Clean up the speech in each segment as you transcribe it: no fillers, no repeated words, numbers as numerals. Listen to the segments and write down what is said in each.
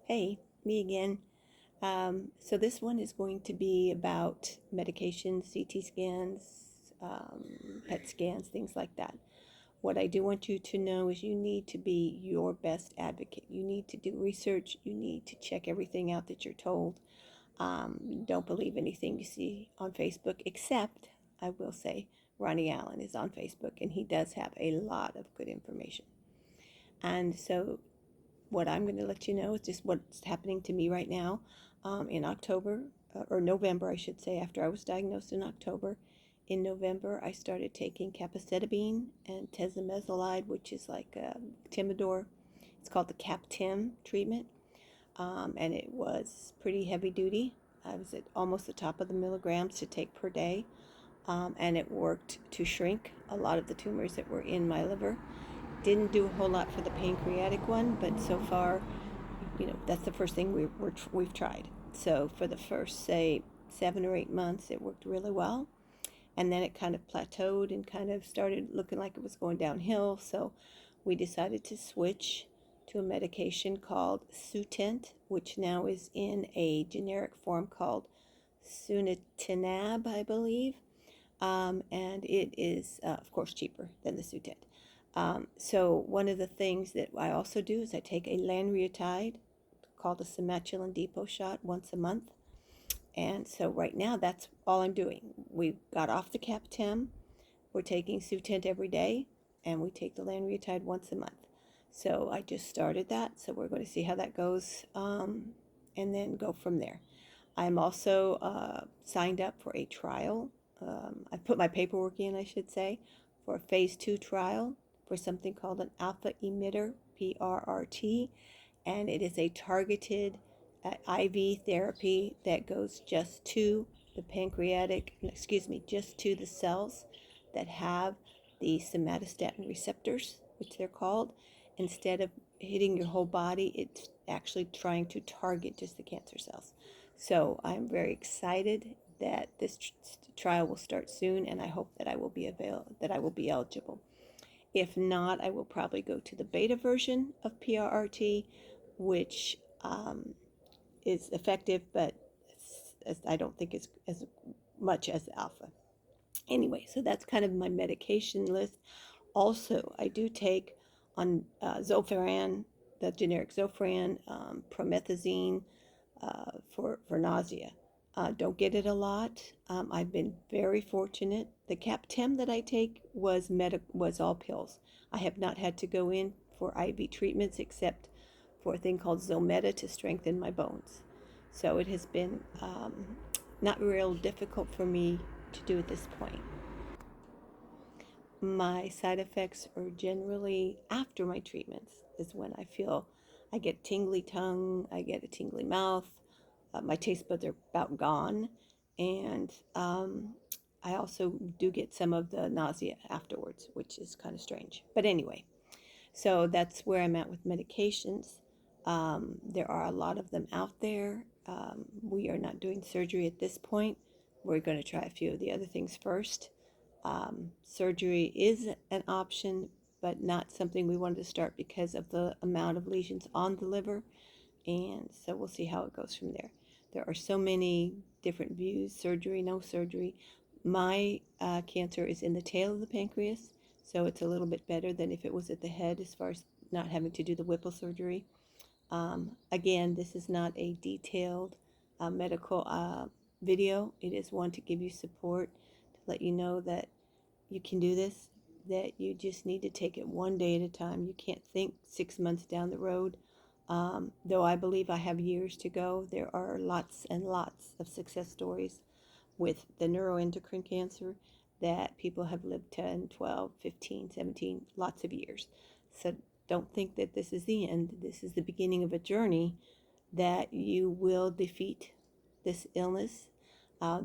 Hey, me again. So this one is going to be about medications, CT scans, PET scans, things like that. What I do want you to know is you need to be your best advocate. You need to do research. You need to check everything out that you're told. Don't believe anything you see on Facebook, except, I will say, Ronnie Allen is on Facebook and he does have a lot of good information. And so what I'm going to let you know is just what's happening to me right now. In October, or November, I should say, after I was diagnosed in October, in November, I started taking capecitabine and tesamezolide, which is like Timidor. It's called the Cap-Tim treatment, and it was pretty heavy duty. I was at almost the top of the milligrams to take per day, and it worked to shrink a lot of the tumors that were in my liver. Didn't do a whole lot for the pancreatic one, but so far, that's the first thing we've tried. So for the first, say, 7 or 8 months, it worked really well. And then it kind of plateaued and kind of started looking like it was going downhill. So we decided to switch to a medication called Sutent, which now is in a generic form called Sunitinib, I believe. And it is, of course, cheaper than the Sutent. So one of the things that I also do is I take a lanreotide called a Somatuline depot shot once a month. And so right now that's all I'm doing. We got off the Cap-Tem. We're taking Sutent every day, and we take the lanreotide once a month. So I just started that. So we're going to see how that goes, and then go from there. I'm also signed up for a trial. I put my paperwork in, I should say, for a phase 2 trial for something called an alpha emitter, PRRT, and it is a targeted IV therapy that goes just to just to the cells that have the somatostatin receptors, which they're called. Instead of hitting your whole body, it's actually trying to target just the cancer cells. So I'm very excited that this trial will start soon, and I hope that I will be eligible. If not, I will probably go to the beta version of PRRT, which is effective, but I don't think it's as much as alpha. Anyway, so that's kind of my medication list. Also, I do take on Zofran, the generic Zofran, promethazine for nausea. Don't get it a lot. I've been very fortunate. The Cap-Tem that I take was all pills. I have not had to go in for IV treatments except for a thing called Zometa to strengthen my bones. So it has been not real difficult for me to do at this point. My side effects are generally after my treatments is when I get tingly tongue, I get a tingly mouth, my taste buds are about gone, and I also do get some of the nausea afterwards, which is kind of strange. But anyway, so that's where I'm at with medications. There are a lot of them out there. We are not doing surgery at this point. We're going to try a few of the other things first. Surgery is an option, but not something we wanted to start because of the amount of lesions on the liver. And so we'll see how it goes from there. There are so many different views, surgery, no surgery. My cancer is in the tail of the pancreas, so it's a little bit better than if it was at the head as far as not having to do the Whipple surgery. Again, this is not a detailed medical video. It is one to give you support, to let you know that you can do this, that you just need to take it one day at a time. You can't think 6 months down the road. Though I believe I have years to go, there are lots and lots of success stories with the neuroendocrine cancer that people have lived 10, 12, 15, 17, lots of years. So don't think that this is the end. This is the beginning of a journey that you will defeat this illness.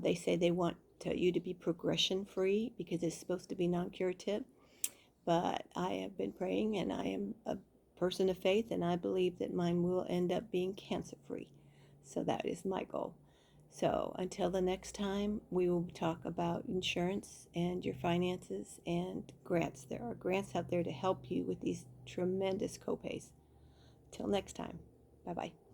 They say they want you to be progression free because it's supposed to be non-curative. But I have been praying, and I am a person of faith, and I believe that mine will end up being cancer free. So that is my goal. So until the next time, we will talk about insurance and your finances and grants. There are grants out there to help you with these tremendous copays. Till next time, bye bye.